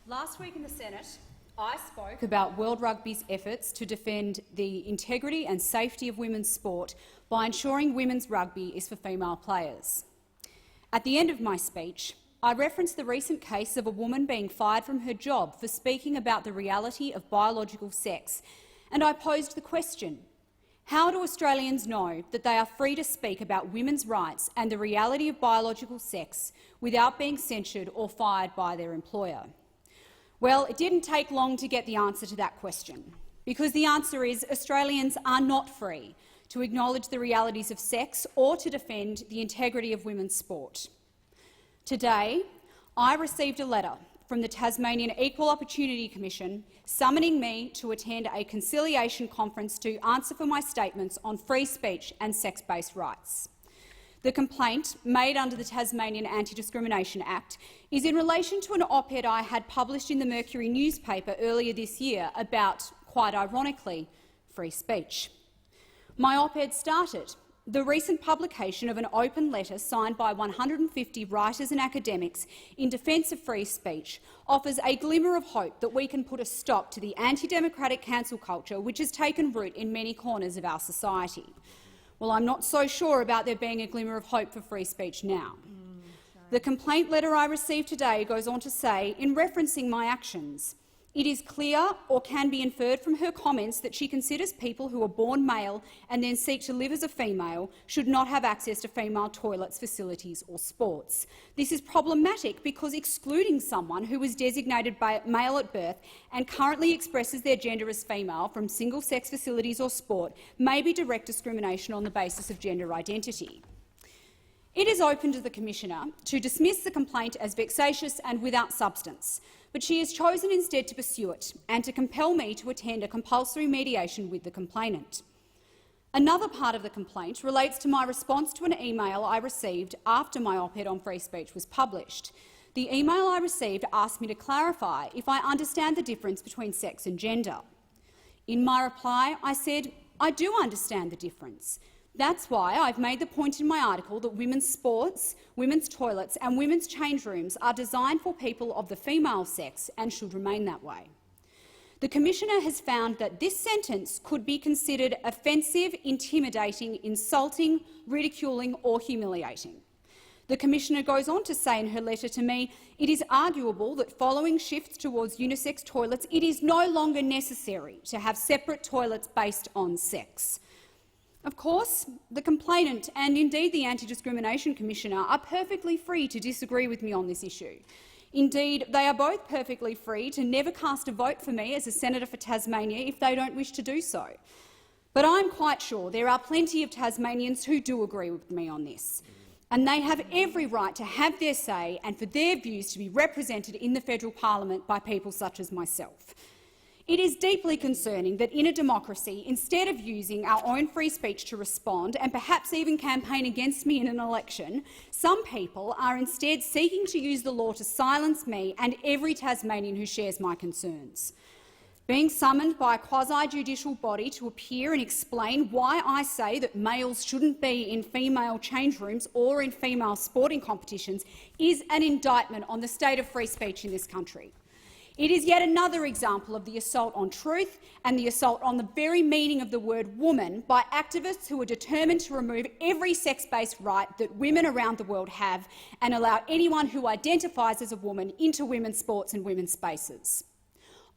Last week in the Senate, I spoke about World Rugby's efforts to defend the integrity and safety of women's sport by ensuring women's rugby is for female players. At the end of my speech, I referenced the recent case of a woman being fired from her job for speaking about the reality of biological sex, and I posed the question: how do Australians know that they are free to speak about women's rights and the reality of biological sex without being censured or fired by their employer? Well, it didn't take long to get the answer to that question, because the answer is Australians are not free to acknowledge the realities of sex or to defend the integrity of women's sport. Today, I received a letter from the Tasmanian Equal Opportunity Commission summoning me to attend a conciliation conference to answer for my statements on free speech and sex-based rights. The complaint, made under the Tasmanian Anti-Discrimination Act, is in relation to an op-ed I had published in the Mercury newspaper earlier this year about, quite ironically, free speech. My op-ed started the recent publication of an open letter signed by 150 writers and academics in defence of free speech offers a glimmer of hope that we can put a stop to the anti-democratic cancel culture which has taken root in many corners of our society. Well, I'm not so sure about there being a glimmer of hope for free speech now. The complaint letter I received today goes on to say, in referencing my actions, it is clear or can be inferred from her comments that she considers people who are born male and then seek to live as a female should not have access to female toilets, facilities or sports. This is problematic because excluding someone who was designated by male at birth and currently expresses their gender as female from single-sex facilities or sport may be direct discrimination on the basis of gender identity. It is open to the Commissioner to dismiss the complaint as vexatious and without substance, but she has chosen instead to pursue it and to compel me to attend a compulsory mediation with the complainant. Another part of the complaint relates to my response to an email I received after my op-ed on free speech was published. The email I received asked me to clarify if I understand the difference between sex and gender. In my reply, I said, I do understand the difference. That's why I've made the point in my article that women's sports, women's toilets and women's change rooms are designed for people of the female sex and should remain that way. The Commissioner has found that this sentence could be considered offensive, intimidating, insulting, ridiculing or humiliating. The Commissioner goes on to say in her letter to me, it is arguable that following shifts towards unisex toilets, it is no longer necessary to have separate toilets based on sex. Of course, the complainant and indeed the Anti-Discrimination Commissioner are perfectly free to disagree with me on this issue. Indeed, they are both perfectly free to never cast a vote for me as a Senator for Tasmania if they don't wish to do so. But I'm quite sure there are plenty of Tasmanians who do agree with me on this, and they have every right to have their say and for their views to be represented in the federal parliament by people such as myself. It is deeply concerning that in a democracy, instead of using our own free speech to respond and perhaps even campaign against me in an election, some people are instead seeking to use the law to silence me and every Tasmanian who shares my concerns. Being summoned by a quasi-judicial body to appear and explain why I say that males shouldn't be in female change rooms or in female sporting competitions is an indictment on the state of free speech in this country. It is yet another example of the assault on truth and the assault on the very meaning of the word woman by activists who are determined to remove every sex-based right that women around the world have and allow anyone who identifies as a woman into women's sports and women's spaces.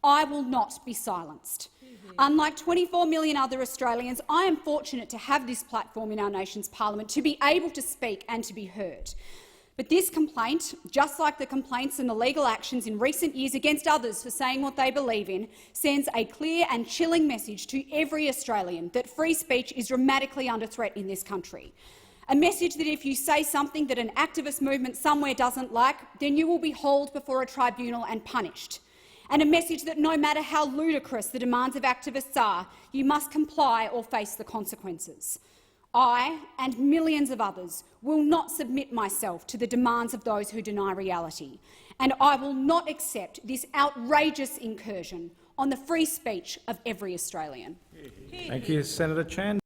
I will not be silenced. Unlike 24 million other Australians, I am fortunate to have this platform in our nation's parliament to be able to speak and to be heard. But this complaint, just like the complaints and the legal actions in recent years against others for saying what they believe in, sends a clear and chilling message to every Australian that free speech is dramatically under threat in this country. A message that if you say something that an activist movement somewhere doesn't like, then you will be hauled before a tribunal and punished. And a message that no matter how ludicrous the demands of activists are, you must comply or face the consequences. I and millions of others will not submit myself to the demands of those who deny reality, and I will not accept this outrageous incursion on the free speech of every Australian. Thank you, Senator Chan.